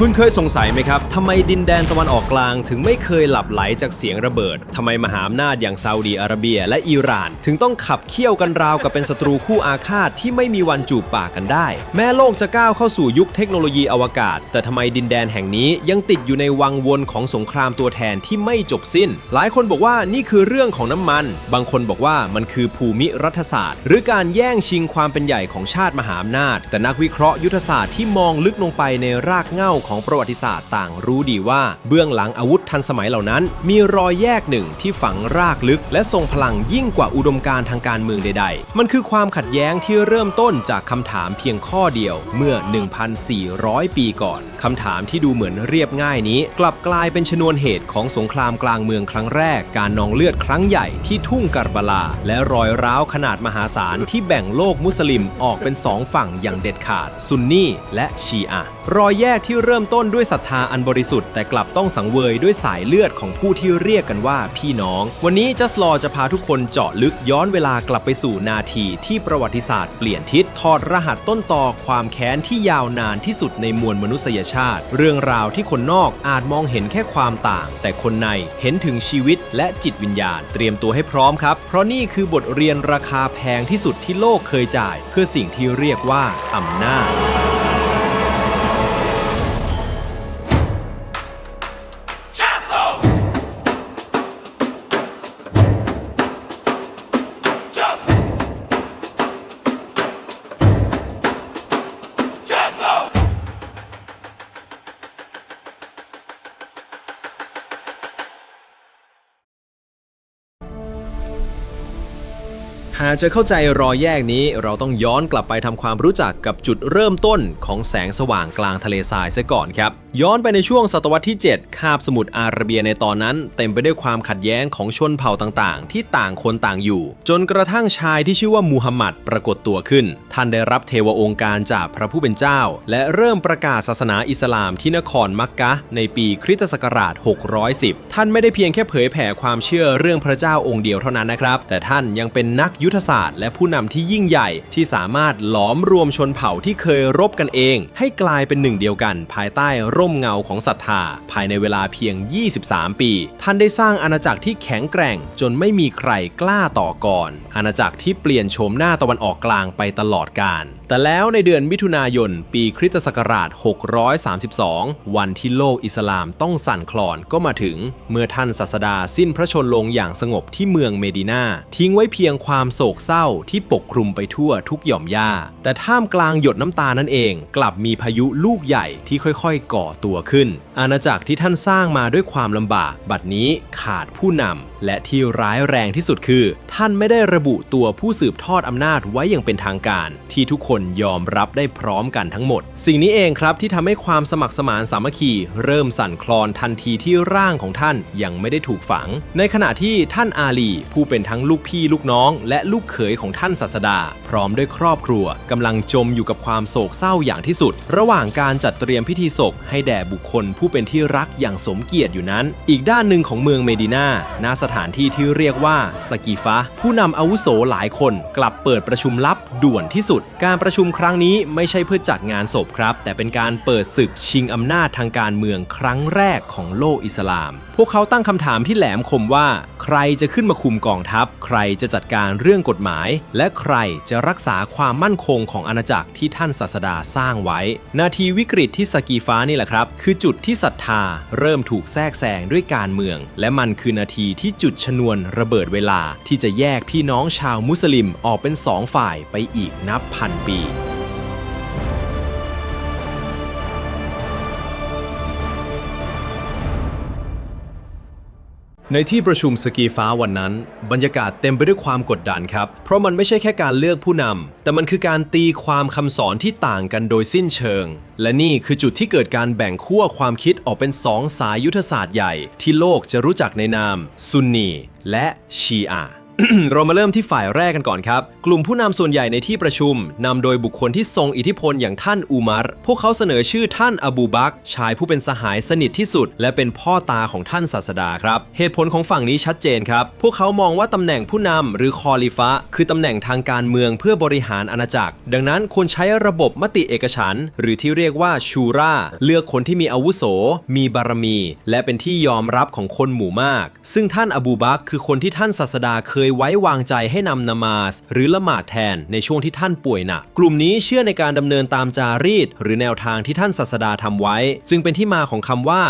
คุณเคยสงสัยไหมครับทำไมดินแดนตะวันออกกลางถึงไม่เคยหลับไหลจากเสียงระเบิดทำไมมหาอำนาจอย่างซาอุดีอาระเบียและอิหร่านถึงต้องขับเคี่ยวกันราวกับเป็นศัตรูคู่อาฆาตที่ไม่มีวันจูบปากกันได้แม้โลกจะก้าวเข้าสู่ยุคเทคโนโลยีอวกาศแต่ทำไมดินแดนแห่งนี้ยังติดอยู่ในวังวนของสงครามตัวแทนที่ไม่จบสิ้นหลายคนบอกว่านี่คือเรื่องของน้ำมันบางคนบอกว่ามันคือภูมิรัฐศาสตร์หรือการแย่งชิงความเป็นใหญ่ของชาติมหาอำนาจแต่นักวิเคราะห์ยุทธศาสตร์ที่มองลึกลงไปในรากเหง้าของประวัติศาสตร์ต่างรู้ดีว่าเบื้องหลังอาวุธทันสมัยเหล่านั้นมีรอยแยกหนึ่งที่ฝังรากลึกและทรงพลังยิ่งกว่าอุดมการณ์ทางการเมืองใดๆมันคือความขัดแย้งที่เริ่มต้นจากคำถามเพียงข้อเดียวเมื่อ 1,400 ปีก่อนคำถามที่ดูเหมือนเรียบง่ายนี้กลับกลายเป็นชนวนเหตุของสงครามกลางเมืองครั้งแรกการนองเลือดครั้งใหญ่ที่ทุ่งการบาลาและรอยร้าวขนาดมหาศาลที่แบ่งโลกมุสลิมออกเป็นสองฝั่งอย่างเด็ดขาดซุนนีและชีอะห์รอยแยกที่เริ่มต้นด้วยศรัทธาอันบริสุทธิ์แต่กลับต้องสังเวยด้วยสายเลือดของผู้ที่เรียกกันว่าพี่น้องวันนี้จัสลอจะพาทุกคนเจาะลึกย้อนเวลากลับไปสู่นาทีที่ประวัติศาสตร์เปลี่ยนทิศถอดรหัสต้นตอความแค้นที่ยาวนานที่สุดในมวลมนุษยชาติเรื่องราวที่คนนอกอาจมองเห็นแค่ความต่างแต่คนในเห็นถึงชีวิตและจิตวิญญาณเตรียมตัวให้พร้อมครับเพราะนี่คือบทเรียนราคาแพงที่สุดที่โลกเคยจ่ายเพื่อสิ่งที่เรียกว่าอำนาจหากจะเข้าใจรอยแยกนี้เราต้องย้อนกลับไปทำความรู้จักกับจุดเริ่มต้นของแสงสว่างกลางทะเลทรายเสียก่อนครับย้อนไปในช่วงศตวรรษที่ 7 คาบสมุทรอาระเบียในตอนนั้นเต็มไปด้วยความขัดแย้งของชนเผ่าต่างๆที่ต่างคนต่างอยู่จนกระทั่งชายที่ชื่อว่ามูฮัมหมัดปรากฏตัวขึ้นท่านได้รับเทวองค์การจากพระผู้เป็นเจ้าและเริ่มประกาศศาสนาอิสลามที่นครมักกะฮ์ในปีคริสตศักราช 610 ท่านไม่ได้เพียงแค่เผยแผ่ความเชื่อเรื่องพระเจ้าองค์เดียวเท่านั้นนะครับแต่ท่านยังเป็นนักยุทธศาสตร์และผู้นำที่ยิ่งใหญ่ที่สามารถหลอมรวมชนเผ่าที่เคยรบกันเองให้กลายเป็นหนึ่งเดียวกันภายใต้ร่มเงาของศรัทธาภายในเวลาเพียง 23 ปีท่านได้สร้างอาณาจักรที่แข็งแกร่งจนไม่มีใครกล้าต่อกรอาณาจักรที่เปลี่ยนโฉมหน้าตะวันออกกลางไปตลอดกาลแต่แล้วในเดือนมิถุนายนปีคริสตศักราช 632 วันที่โลกอิสลามต้องสั่นคลอนก็มาถึงเมื่อท่านศาสดาสิ้นพระชนม์ลงอย่างสงบที่เมืองเมดินาทิ้งไว้เพียงความโศกเศร้าที่ปกคลุมไปทั่วทุกหย่อมหญ้าแต่ท่ามกลางหยดน้ำตานั่นเองกลับมีพายุลูกใหญ่ที่ค่อยๆก่อตัวขึ้นอาณาจักรที่ท่านสร้างมาด้วยความลำบากบัดนี้ขาดผู้นำและที่ร้ายแรงที่สุดคือท่านไม่ได้ระบุตัวผู้สืบทอดอำนาจไว้อย่างเป็นทางการที่ทุกคนยอมรับได้พร้อมกันทั้งหมดสิ่งนี้เองครับที่ทำให้ความสมัครสมานสามัคคีเริ่มสั่นคลอนทันทีที่ร่างของท่านยังไม่ได้ถูกฝังในขณะที่ท่านอาลีผู้เป็นทั้งลูกพี่ลูกน้องและลูกเขยของท่านศาสดาพร้อมด้วยครอบครัวกำลังจมอยู่กับความโศกเศร้าอย่างที่สุดระหว่างการจัดเตรียมพิธีศพให้แด่บุคคลผู้เป็นที่รักอย่างสมเกียรติอยู่นั้นอีกด้านหนึ่งของเมืองเมดินาณสถานที่ที่เรียกว่าสกีฟะผู้นำอาวุโสหลายคนกลับเปิดประชุมลับด่วนที่สุดการประชุมครั้งนี้ไม่ใช่เพื่อจัดงานศพครับแต่เป็นการเปิดศึกชิงอำนาจทางการเมืองครั้งแรกของโลกอิสลามพวกเขาตั้งคำถามที่แหลมคมว่าใครจะขึ้นมาคุมกองทัพใครจะจัดการเรื่องกฎหมายและใครจะรักษาความมั่นคงของอาณาจักรที่ท่านศาสดาสร้างไว้นาทีวิกฤตที่สกีฟ้านี่แหละครับคือจุดที่ศรัทธาเริ่มถูกแทรกแซงด้วยการเมืองและมันคือนาทีที่จุดชนวนระเบิดเวลาที่จะแยกพี่น้องชาวมุสลิมออกเป็นสองฝ่ายไปอีกนับพันปีในที่ประชุมสกีฟ้าวันนั้นบรรยากาศเต็มไปด้วยความกดดันครับเพราะมันไม่ใช่แค่การเลือกผู้นำแต่มันคือการตีความคำสอนที่ต่างกันโดยสิ้นเชิงและนี่คือจุดที่เกิดการแบ่งขั้วความคิดออกเป็น2 สายยุทธศาสตร์ใหญ่ที่โลกจะรู้จักในนามซุนนีและชีอะห์ เรามาเริ่มที่ฝ่ายแรกกันก่อนครับกลุ่มผู้นำส่วนใหญ่ในที่ประชุมนำโดยบุคคลที่ทรงอิทธิพลอย่างท่านอุมัรพวกเขาเสนอชื่อท่านอบูบักรชายผู้เป็นสหายสนิทที่สุดและเป็นพ่อตาของท่านศาสดาครับเหตุผลของฝั่งนี้ชัดเจนครับพวกเขามองว่าตำแหน่งผู้นำหรือคอลิฟะคือตำแหน่งทางการเมืองเพื่อบริหารอาณาจักรดังนั้นควรใช้ระบบมติเอกฉันท์หรือที่เรียกว่าชูราเลือกคนที่มีอาวุโสมีบารมีและเป็นที่ยอมรับของคนหมู่มากซึ่งท่านอบูบักรคือคนที่ท่านศาสดาเคยไว้วางใจให้นำนามาสหรือละหมาดแทนในช่วงที่ท่านป่วยหนักกลุ่มนี้เชื่อในการดำเนินตามจารีตหรือแนวทางที่ท่านศาสดาทำไว้จึงเป็นที่มาของคำว่า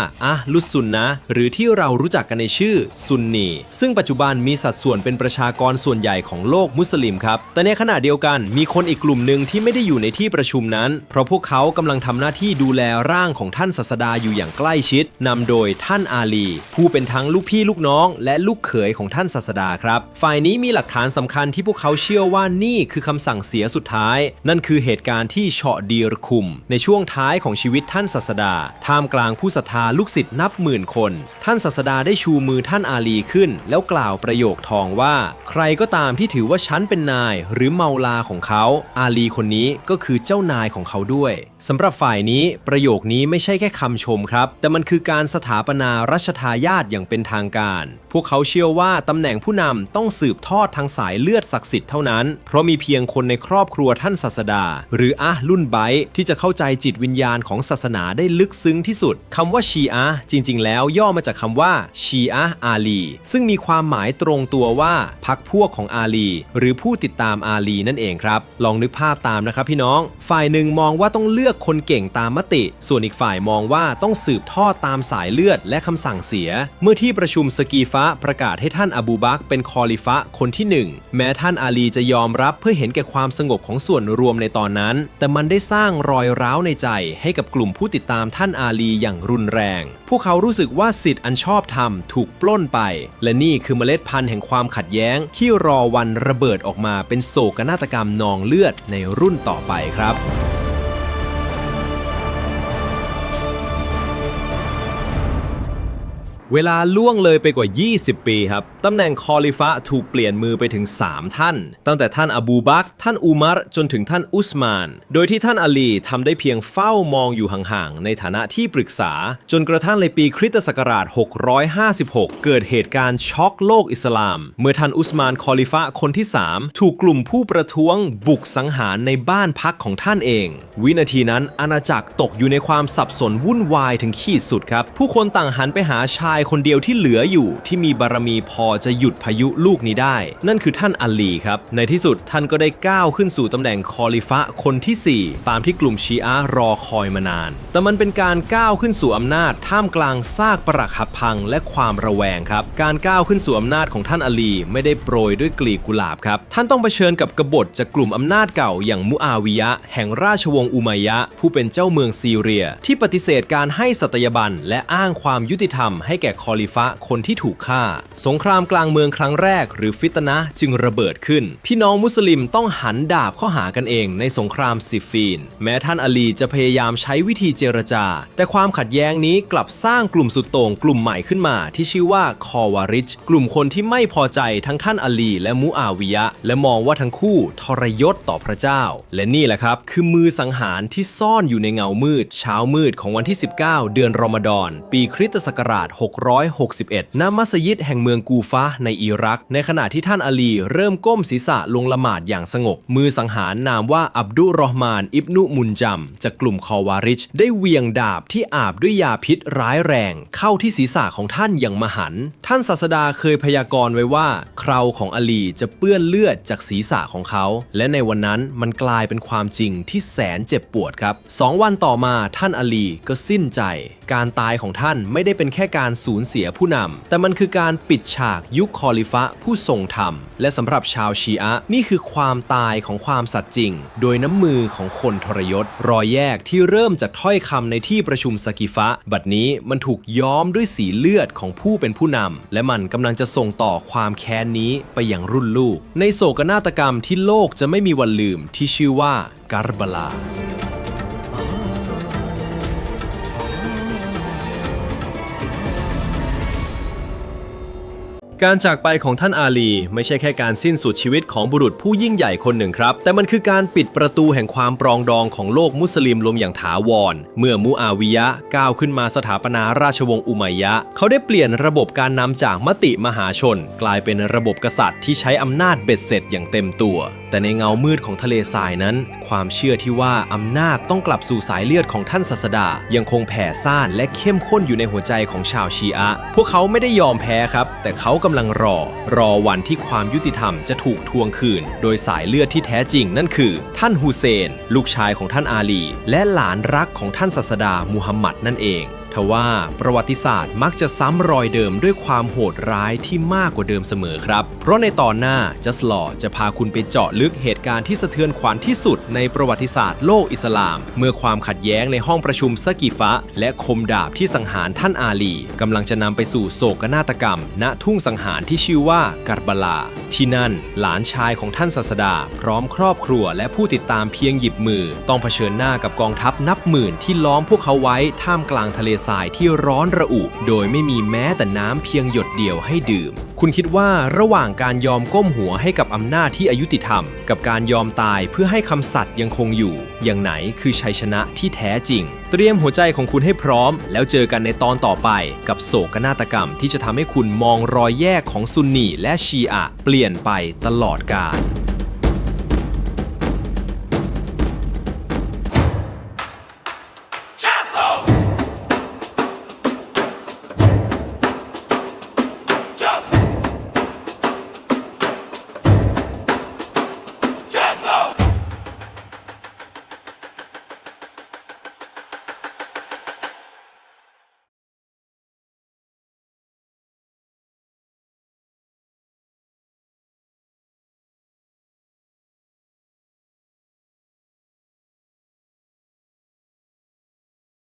ลุสซุนนะห์หรือที่เรารู้จักกันในชื่อซุนนีซึ่งปัจจุบันมีสัดส่วนเป็นประชากรส่วนใหญ่ของโลกมุสลิมครับแต่ในขณะเดียวกันมีคนอีกกลุ่มหนึ่งที่ไม่ได้อยู่ในที่ประชุมนั้นเพราะพวกเขากำลังทำหน้าที่ดูแลร่างของท่านศาสดาอยู่อย่างใกล้ชิดนำโดยท่านอาลีผู้เป็นทั้งลูกพี่ลูกน้องและลูกเขยของท่านศาสดาครับฝ่ายนี้มีหลักฐานสำคัญที่พวกเขาเชื่อว่านี่คือคำสั่งเสียสุดท้ายนั่นคือเหตุการณ์ที่เฉาะดีรคุมในช่วงท้ายของชีวิตท่านศาสดาท่ามกลางผู้ศรัทธาลูกศิษย์นับหมื่นคนท่านศาสดาได้ชูมือท่านอาลีขึ้นแล้วกล่าวประโยคทองว่าใครก็ตามที่ถือว่าฉันเป็นนายหรือเมาลาของเขาอาลีคนนี้ก็คือเจ้านายของเขาด้วยสำหรับฝ่ายนี้ประโยคนี้ไม่ใช่แค่คำชมครับแต่มันคือการสถาปนารัชทายาทอย่างเป็นทางการพวกเขาเชื่อว่าตำแหน่งผู้นำต้องสืบทอดทางสายเลือดศักดิ์สิทธิ์เท่านั้นเพราะมีเพียงคนในครอบครัวท่านศาสดาหรือรุ่นไบต์ที่จะเข้าใจจิตวิญญาณของศาสนาได้ลึกซึ้งที่สุดคำว่าชีอะห์จริงๆแล้วย่อมาจากคำว่าชีอะห์อาลีซึ่งมีความหมายตรงตัวว่าพรรคพวกของอาลีหรือผู้ติดตามอาลีนั่นเองครับลองนึกภาพตามนะครับพี่น้องฝ่ายหนึ่งมองว่าต้องเลือกคนเก่งตามมติส่วนอีกฝ่ายมองว่าต้องสืบทอดตามสายเลือดและคำสั่งเสียเมื่อที่ประชุมสกีฟะประกาศให้ท่านอบูบักรเป็นคอลิฟะคนที่ 1แม้ท่านอาลีจะยอมรับเพื่อเห็นแก่ความสงบของส่วนรวมในตอนนั้นแต่มันได้สร้างรอยร้าวในใจให้กับกลุ่มผู้ติดตามท่านอาลีอย่างรุนแรงพวกเขารู้สึกว่าสิทธิ์อันชอบธรรมถูกปล้นไปและนี่คือเมล็ดพันธุ์แห่งความขัดแย้งที่รอวันระเบิดออกมาเป็นโศกนาฏกรรมนองเลือดในรุ่นต่อไปครับเวลาล่วงเลยไปกว่า20ปีครับตำแหน่งคอลิฟะถูกเปลี่ยนมือไปถึง3ท่านตั้งแต่ท่านอบูบักรท่านอุมัรจนถึงท่านอุสมานโดยที่ท่านอาลีทำได้เพียงเฝ้ามองอยู่ห่างๆในฐานะที่ปรึกษาจนกระทั่งในปีคริสตศักราช656เกิดเหตุการณ์ช็อกโลกอิสลามเมื่อท่านอุสมานคอลิฟะคนที่3ถูกกลุ่มผู้ประท้วงบุกสังหารในบ้านพักของท่านเองวินาทีนั้นอาณาจักรตกอยู่ในความสับสนวุ่นวายถึงขีดสุดครับผู้คนต่างหันไปหาชายคนเดียวที่เหลืออยู่ที่มีบารมีพอจะหยุดพายุลูกนี้ได้นั่นคือท่านอาลีครับในที่สุดท่านก็ได้ก้าวขึ้นสู่ตำแหน่งคอลิฟะคนที่4ตามที่กลุ่มชีอะห์รอคอยมานานแต่มันเป็นการก้าวขึ้นสู่อำนาจท่ามกลางซากปรักหักพังและความระแวงครับการก้าวขึ้นสู่อำนาจของท่านอาลีไม่ได้โปรยด้วยกลีบกุหลาบครับท่านต้องเผชิญกับกบฏจากกลุ่มอำนาจเก่าอย่างมุอาวิยะห์แห่งราชวงศ์อุมัยยะห์ผู้เป็นเจ้าเมืองซีเรียที่ปฏิเสธการให้สัตยาบันและอ้างความยุติธรรมให้แก่คอลิฟะคนที่ถูกฆ่าสงครามกลางเมืองครั้งแรกหรือฟิตนะห์จึงระเบิดขึ้นพี่น้องมุสลิมต้องหันดาบเข้าหากันเองในสงครามซิฟฟีนแม้ท่านอาลีจะพยายามใช้วิธีเจรจาแต่ความขัดแย้งนี้กลับสร้างกลุ่มสุดโต่งกลุ่มใหม่ขึ้นมาที่ชื่อว่าคอวาริชกลุ่มคนที่ไม่พอใจทั้งท่านอาลีและมุอาวิยะห์และมองว่าทั้งคู่ทรยศต่อพระเจ้าและนี่แหละครับคือมือสังหารที่ซ่อนอยู่ในเงามืดเช้ามืดของวันที่19เดือนรอมฎอนปีคริสตศักราช661ณมัสยิดแห่งเมืองกูฟะห์ในอิรักในขณะที่ท่านอาลีเริ่มก้มศีรษะลงละหมาดอย่างสงบมือสังหารนามว่าอับดุรอห์มานอิบนุมุนจัมจากกลุ่มคอวาริชได้เหวี่ยงดาบที่อาบด้วยยาพิษร้ายแรงเข้าที่ศีรษะของท่านอย่างมหันต์ท่านศาสดาเคยพยากรณ์ไว้ว่าเคราของอาลีจะเปื้อนเลือดจากศีรษะของเขาและในวันนั้นมันกลายเป็นความจริงที่แสนเจ็บปวดครับ2 วันต่อมาท่านอาลีก็สิ้นใจการตายของท่านไม่ได้เป็นแค่การสูญเสียผู้นำแต่มันคือการปิดฉากยุคคอลิฟะผู้ทรงธรรมและสำหรับชาวชีอะห์นี่คือความตายของความสัตย์จริงโดยน้ำมือของคนทรยศรอยแยกที่เริ่มจากถ้อยคำในที่ประชุมสกิฟะบัดนี้มันถูกย้อมด้วยสีเลือดของผู้เป็นผู้นำและมันกำลังจะส่งต่อความแค้นนี้ไปยังรุ่นลูกในโศกนาฏกรรมที่โลกจะไม่มีวันลืมที่ชื่อว่าการบลา การจากไปของท่านอาลีไม่ใช่แค่การสิ้นสุดชีวิตของบุรุษผู้ยิ่งใหญ่คนหนึ่งครับแต่มันคือการปิดประตูแห่งความปรองดองของโลกมุสลิมลงอย่างถาวรเมื่อมุอาวิยะห์ก้าวขึ้นมาสถาปนาราชวงศ์อุมัยยะห์เขาได้เปลี่ยนระบบการนำจากมติมหาชนกลายเป็นระบบกษัตริย์ที่ใช้อำนาจเบ็ดเสร็จอย่างเต็มตัวแต่ในเงามืดของทะเลทรายนั้นความเชื่อที่ว่าอำนาจต้องกลับสู่สายเลือดของท่านศาสดายังคงแผ่ซ่านและเข้มข้นอยู่ในหัวใจของชาวชีอะห์พวกเขาไม่ได้ยอมแพ้ครับแต่เขากำลังรอวันที่ความยุติธรรมจะถูกทวงคืนโดยสายเลือดที่แท้จริงนั่นคือท่านฮุเซนลูกชายของท่านอาลีและหลานรักของท่านศาสดามุฮัมมัดนั่นเองทว่าประวัติศาสตร์มักจะซ้ำรอยเดิมด้วยความโหดร้ายที่มากกว่าเดิมเสมอครับเพราะในตอนหน้าจัสลอจะพาคุณไปเจาะลึกเหตุการณ์ที่สะเทือนขวัญที่สุดในประวัติศาสตร์โลกอิสลามเมื่อความขัดแย้งในห้องประชุมซะกีฟะและคมดาบที่สังหารท่านอาลีกำลังจะนำไปสู่โศกนาฏกรรมณทุ่งสังหารที่ชื่อว่าการบาลาที่นั่นหลานชายของท่านศาสดาพร้อมครอบครัวและผู้ติดตามเพียงหยิบมือต้องเผชิญหน้ากับกองทัพนับหมื่นที่ล้อมพวกเขาไว้ท่ามกลางทะเลทรายที่ร้อนระอุโดยไม่มีแม้แต่น้ำเพียงหยดเดียวให้ดื่มคุณคิดว่าระหว่างการยอมก้มหัวให้กับอำนาจที่อายุติธรรมกับการยอมตายเพื่อให้คำสัตย์ยังคงอยู่อย่างไหนคือชัยชนะที่แท้จริงเตรียมหัวใจของคุณให้พร้อมแล้วเจอกันในตอนต่อไปกับโศกนาฏกรรมที่จะทำให้คุณมองรอยแยกของซุนนีและชีอะห์เปลี่ยนไปตลอดกาล